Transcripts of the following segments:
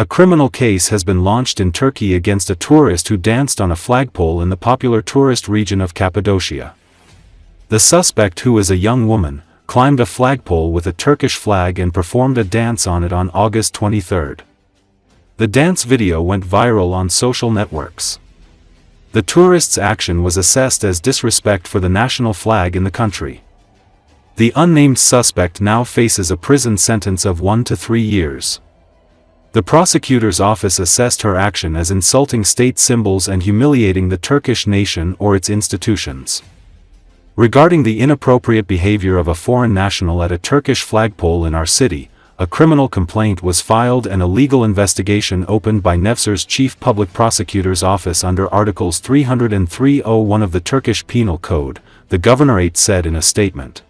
A criminal case has been launched in Turkey against a tourist who danced on a flagpole in the popular tourist region of Cappadocia. The suspect, who is a young woman, climbed a flagpole with a Turkish flag and performed a dance on it on August 23. The dance video went viral on social networks. The tourist's action was assessed as disrespect for the national flag in the country. The unnamed suspect now faces a prison sentence of 1 to 3 years. The prosecutor's office assessed her action as insulting state symbols and humiliating the Turkish nation or its institutions. Regarding the inappropriate behavior of a foreign national at a Turkish flagpole in our city, a criminal complaint was filed and a legal investigation opened by Nevsehir's chief public prosecutor's office under Articles 300 and 301 of the Turkish Penal Code, the governorate said in a statement.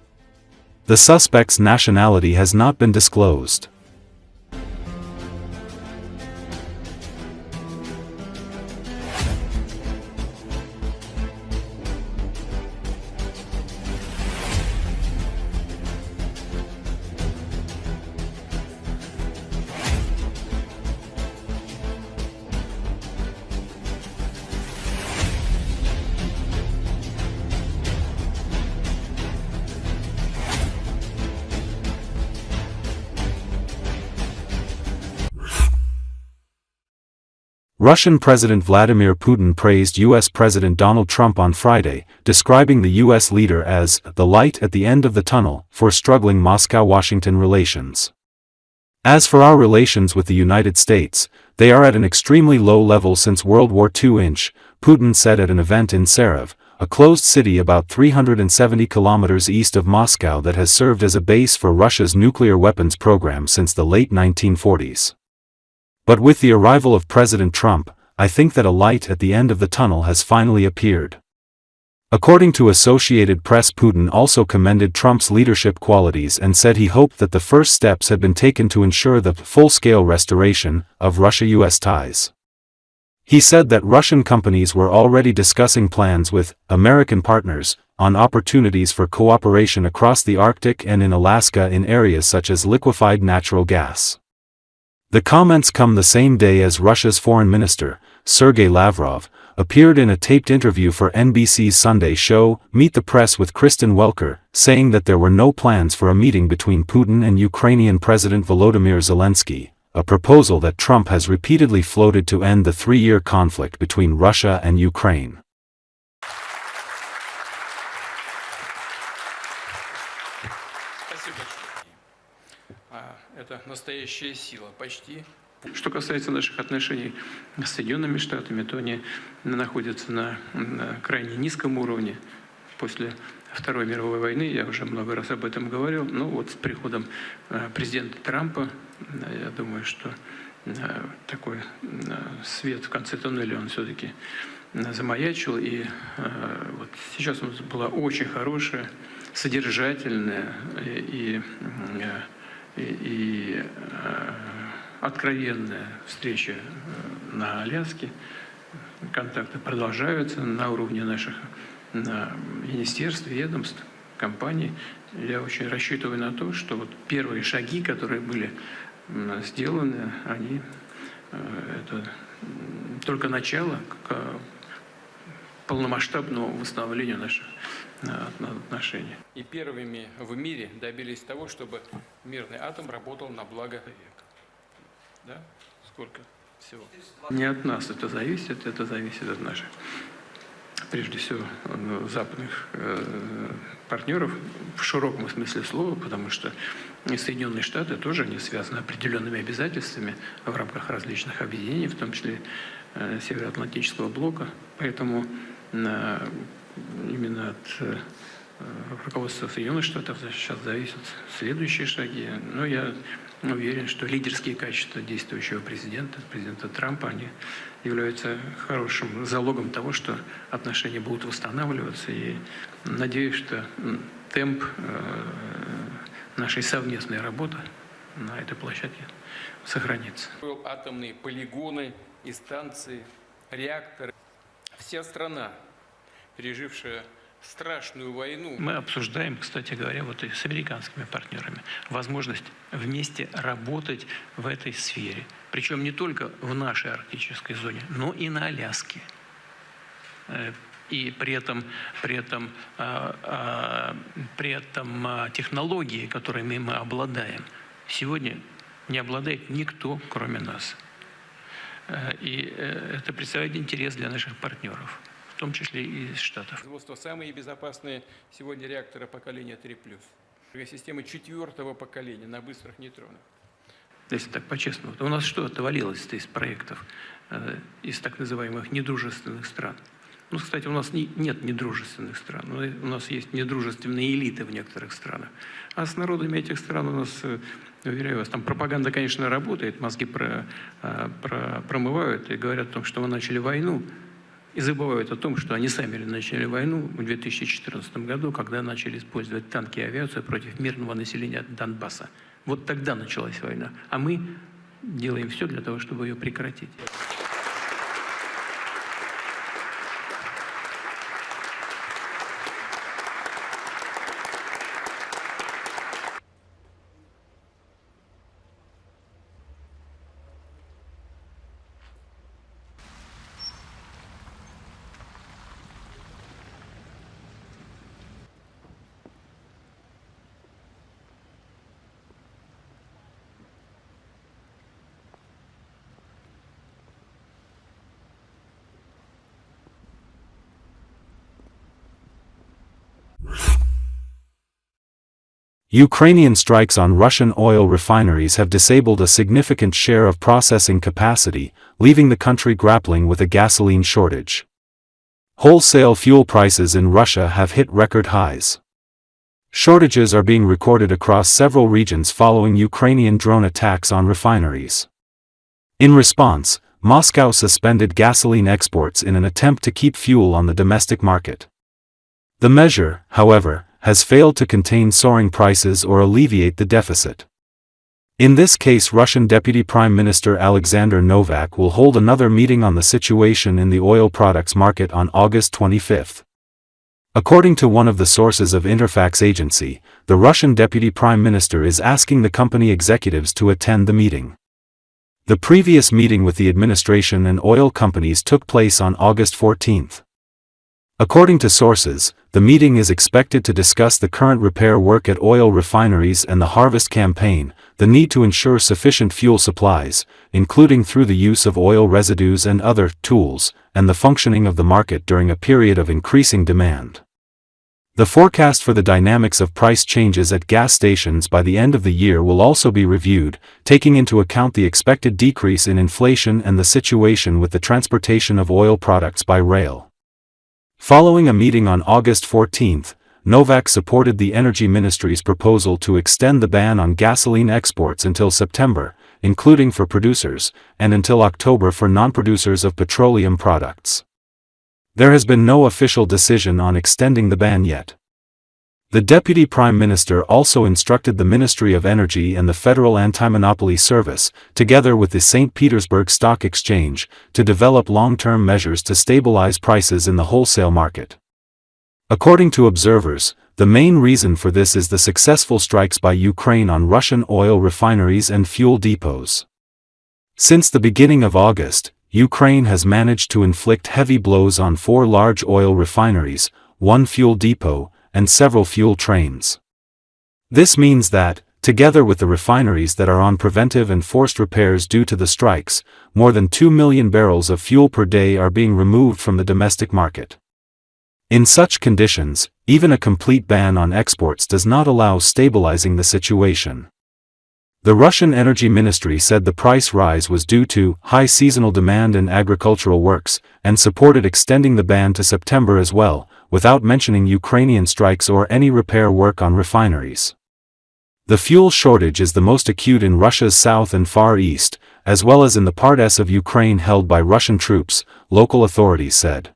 The suspect's nationality has not been disclosed. Russian President Vladimir Putin praised U.S. President Donald Trump on Friday, describing the U.S. leader as the light at the end of the tunnel for struggling Moscow-Washington relations. As for our relations with the United States, they are at an extremely low level since World War II, Putin said at an event in Sarev, a closed city about 370 kilometers east of Moscow that has served as a base for Russia's nuclear weapons program since the late 1940s. But with the arrival of President Trump, I think that a light at the end of the tunnel has finally appeared. According to Associated Press, Putin also commended Trump's leadership qualities and said he hoped that the first steps had been taken to ensure the full-scale restoration of Russia-US ties. He said that Russian companies were already discussing plans with American partners on opportunities for cooperation across the Arctic and in Alaska in areas such as liquefied natural gas. The comments come the same day as Russia's foreign minister, Sergei Lavrov, appeared in a taped interview for NBC's Sunday show, Meet the Press with Kristen Welker, saying that there were no plans for a meeting between Putin and Ukrainian President Volodymyr Zelensky, a proposal that Trump has repeatedly floated to end the 3-year conflict between Russia and Ukraine. Это настоящая сила, почти. Что касается наших отношений с Соединенными Штатами, то они находятся на крайне низком уровне. После Второй мировой войны, я уже много раз об этом говорил, но вот с приходом президента Трампа, я думаю, что такой свет в конце туннеля он все-таки замаячил. И вот сейчас у нас была очень хорошая, содержательная и откровенная встреча на Аляске. Контакты продолжаются на уровне наших министерств, ведомств, компаний. Я очень рассчитываю на то, что вот первые шаги, которые были сделаны, это только начало к полномасштабному восстановлению наших отношений. И первыми в мире добились того, чтобы мирный атом работал на благо века. Да? Сколько всего? Не от нас это зависит от наших, прежде всего, западных партнеров в широком смысле слова, потому что Соединенные Штаты тоже не связаны определенными обязательствами в рамках различных объединений, в том числе Североатлантического блока. Поэтому именно от руководства Соединенных Штатов сейчас зависят следующие шаги. Но я уверен, что лидерские качества действующего президента Трампа, они являются хорошим залогом того, что отношения будут восстанавливаться. И надеюсь, что темп нашей совместной работы на этой площадке сохранится. Атомные полигоны и станции, реакторы. Вся страна, пережившая страшную войну. Мы обсуждаем, кстати говоря, вот и с американскими партнерами возможность вместе работать в этой сфере. Причем не только в нашей арктической зоне, но и на Аляске. И при этом технологии, которыми мы обладаем, сегодня не обладает никто, кроме нас. И это представляет интерес для наших партнеров, в том числе и из Штатов. Производство самые безопасные сегодня реакторы поколения 3+. Системы 4-го поколения на быстрых нейтронах. Если так по-честному, то у нас что отвалилось-то из проектов, из так называемых недружественных стран? Ну, кстати, у нас нет недружественных стран, у нас есть недружественные элиты в некоторых странах. А с народами этих стран у нас, уверяю вас, там пропаганда, конечно, работает, мозги промывают и говорят о том, что мы начали войну, и забывают о том, что они сами начали войну в 2014 году, когда начали использовать танки и авиацию против мирного населения Донбасса. Вот тогда началась война, а мы делаем все для того, чтобы ее прекратить. Ukrainian strikes on Russian oil refineries have disabled a significant share of processing capacity, leaving the country grappling with a gasoline shortage. Wholesale fuel prices in Russia have hit record highs. Shortages are being recorded across several regions following Ukrainian drone attacks on refineries. In response, Moscow suspended gasoline exports in an attempt to keep fuel on the domestic market. The measure, however, has failed to contain soaring prices or alleviate the deficit. In this case, Russian Deputy Prime Minister Alexander Novak will hold another meeting on the situation in the oil products market on August 25. According to one of the sources of Interfax agency, the Russian Deputy Prime Minister is asking the company executives to attend the meeting. The previous meeting with the administration and oil companies took place on August 14. According to sources, the meeting is expected to discuss the current repair work at oil refineries and the harvest campaign, the need to ensure sufficient fuel supplies, including through the use of oil residues and other tools, and the functioning of the market during a period of increasing demand. The forecast for the dynamics of price changes at gas stations by the end of the year will also be reviewed, taking into account the expected decrease in inflation and the situation with the transportation of oil products by rail. Following a meeting on August 14, Novak supported the Energy Ministry's proposal to extend the ban on gasoline exports until September, including for producers, and until October for non-producers of petroleum products. There has been no official decision on extending the ban yet. The Deputy Prime Minister also instructed the Ministry of Energy and the Federal Anti-Monopoly Service, together with the St. Petersburg Stock Exchange, to develop long-term measures to stabilize prices in the wholesale market. According to observers, the main reason for this is the successful strikes by Ukraine on Russian oil refineries and fuel depots. Since the beginning of August, Ukraine has managed to inflict heavy blows on 4 large oil refineries, 1 fuel depot, and several fuel trains. This means that, together with the refineries that are on preventive and forced repairs due to the strikes, more than 2 million barrels of fuel per day are being removed from the domestic market. In such conditions, even a complete ban on exports does not allow stabilizing the situation. The Russian Energy Ministry said the price rise was due to high seasonal demand in agricultural works, and supported extending the ban to September as well, without mentioning Ukrainian strikes or any repair work on refineries. The fuel shortage is the most acute in Russia's south and far east, as well as in the part of Ukraine held by Russian troops, local authorities said.